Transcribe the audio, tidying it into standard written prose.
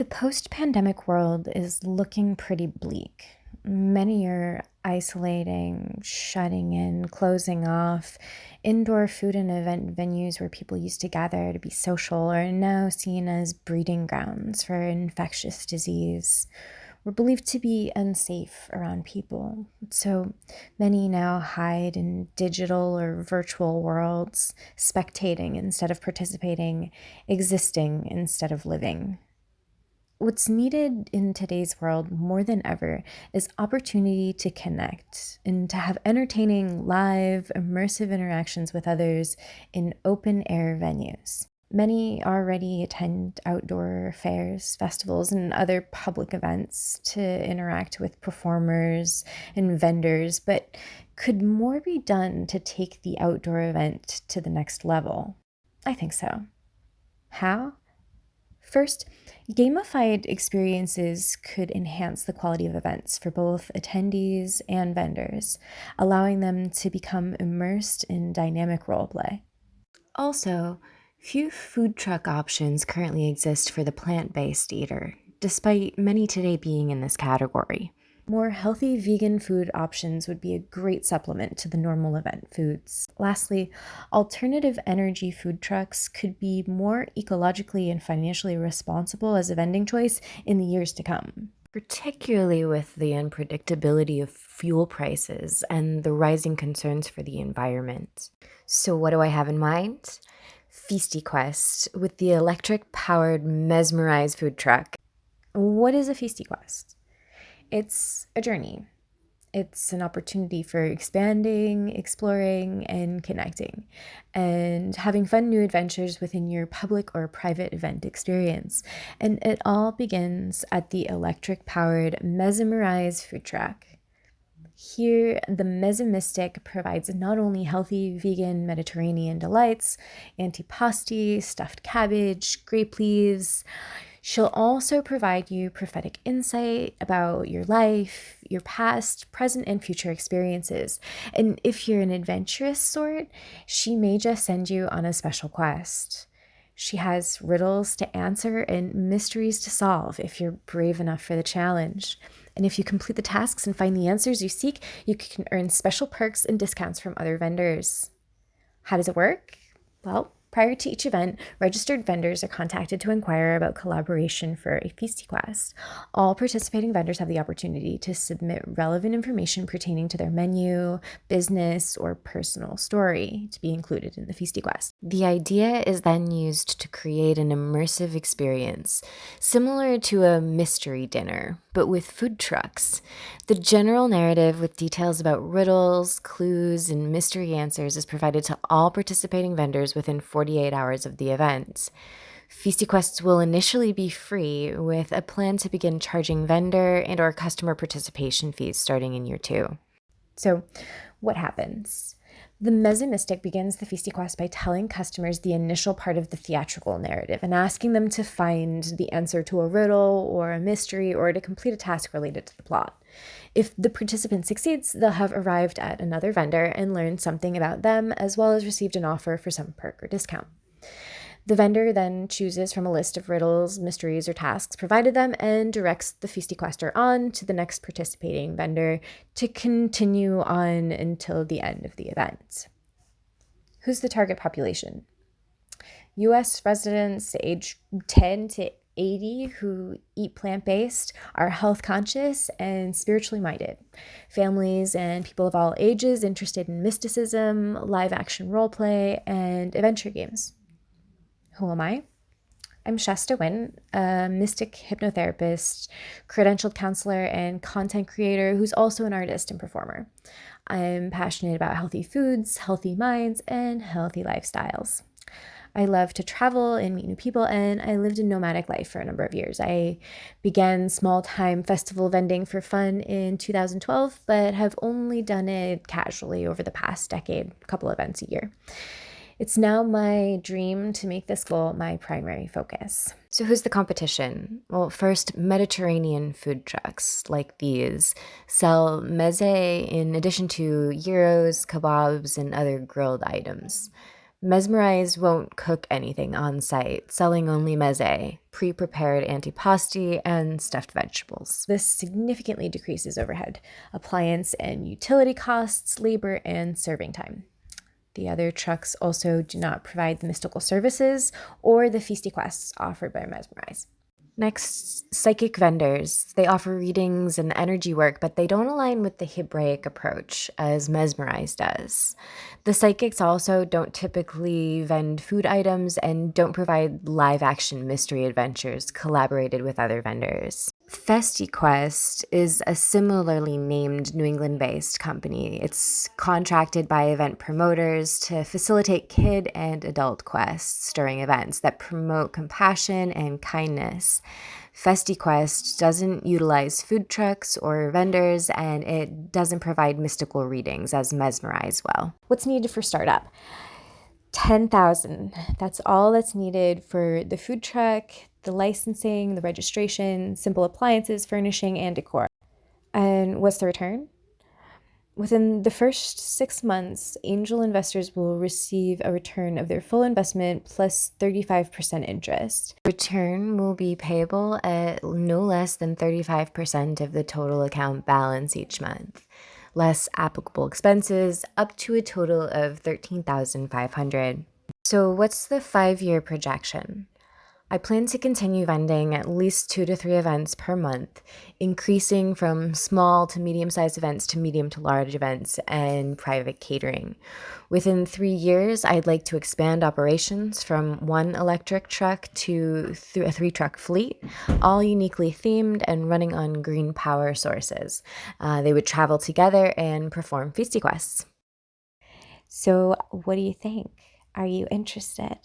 The post pandemic world is looking pretty bleak. Many are isolating, shutting in, closing off. Indoor food and event venues where people used to gather to be social are now seen as breeding grounds for infectious disease. We're believed to be unsafe around people. So many now hide in digital or virtual worlds, spectating instead of participating, existing instead of living. What's needed in today's world more than ever is opportunity to connect and to have entertaining, live, immersive interactions with others in open air venues. Many already attend outdoor fairs, festivals, and other public events to interact with performers and vendors, but could more be done to take the outdoor event to the next level? I think so. How? First, gamified experiences could enhance the quality of events for both attendees and vendors, allowing them to become immersed in dynamic roleplay. Also, few food truck options currently exist for the plant based eater, despite many today being in this category. More healthy vegan food options would be a great supplement to the normal event foods. Lastly, alternative energy food trucks could be more ecologically and financially responsible as a vending choice in the years to come. Particularly with the unpredictability of fuel prices and the rising concerns for the environment. So, what do I have in mind? Feasty Quest with the electric powered Mesmerize food truck. What is a Feasty Quest? It's a journey. It's an opportunity for expanding, exploring, and connecting, and having fun new adventures within your public or private event experience. And it all begins at the electric powered Mesmerize food truck. Here, the Mesomistic provides not only healthy vegan Mediterranean delights, antipasti, stuffed cabbage, grape leaves, she'll also provide you prophetic insight about your life, your past, present, and future experiences. And if you're an adventurous sort, she may just send you on a special quest. She has riddles to answer and mysteries to solve if you're brave enough for the challenge. And if you complete the tasks and find the answers you seek, you can earn special perks and discounts from other vendors. How does it work? Well, prior to each event, registered vendors are contacted to inquire about collaboration for a Feasty Quest. All participating vendors have the opportunity to submit relevant information pertaining to their menu, business, or personal story to be included in the Feasty Quest. The idea is then used to create an immersive experience, similar to a mystery dinner, but with food trucks. The general narrative with details about riddles, clues, and mystery answers is provided to all participating vendors within 48 hours of the event. Feasty Quests will initially be free, with a plan to begin charging vendor and or customer participation fees starting in year 2. So, what happens? The Mesomistic begins the Feasty Quest by telling customers the initial part of the theatrical narrative and asking them to find the answer to a riddle or a mystery or to complete a task related to the plot. If the participant succeeds, they'll have arrived at another vendor and learned something about them, as well as received an offer for some perk or discount. The vendor then chooses from a list of riddles, mysteries, or tasks provided them and directs the Feasty Quester on to the next participating vendor to continue on until the end of the event. Who's the target population? US residents age 10 to 80 who eat plant based, are health conscious, and spiritually minded. Families and people of all ages interested in mysticism, live action role play, and adventure games. Who am I? I'm Shasta Wynn, a mystic hypnotherapist, credentialed counselor, and content creator who's also an artist and performer. I'm passionate about healthy foods, healthy minds, and healthy lifestyles. I love to travel and meet new people, and I lived a nomadic life for a number of years. I began small time festival vending for fun in 2012, but have only done it casually over the past decade, a couple events a year. It's now my dream to make this goal my primary focus. So, who's the competition? Well, first, Mediterranean food trucks like these sell meze in addition to gyros, kebabs, and other grilled items. Mesmerize won't cook anything on site, selling only meze, pre-prepared antipasti, and stuffed vegetables. This significantly decreases overhead, appliance and utility costs, labor, and serving time. The other trucks also do not provide the mystical services or the feasty quests offered by Mesmerize. Next, psychic vendors. They offer readings and energy work, but they don't align with the Hebraic approach as Mesmerize does. The psychics also don't typically vend food items and don't provide live action mystery adventures collaborated with other vendors. FestiQuest is a similarly named New England based company. It's contracted by event promoters to facilitate kid and adult quests during events that promote compassion and kindness. FestiQuest doesn't utilize food trucks or vendors, and it doesn't provide mystical readings as Mesmerize well. What's needed for startup? 10,000. That's all that's needed for the food truck, the licensing, the registration, simple appliances, furnishing, and decor. And what's the return? Within the first 6 months, angel investors will receive a return of their full investment plus 35% interest. Return will be payable at no less than 35% of the total account balance each month, less applicable expenses, up to a total of $13,500. So what's the 5-year projection? I plan to continue vending at least 2 to 3 events per month, increasing from small to medium-sized events to medium to large events and private catering. Within 3 years, I'd like to expand operations from 1 electric truck to a 3-truck fleet, all uniquely themed and running on green power sources. They would travel together and perform feasty quests. So what do you think? Are you interested?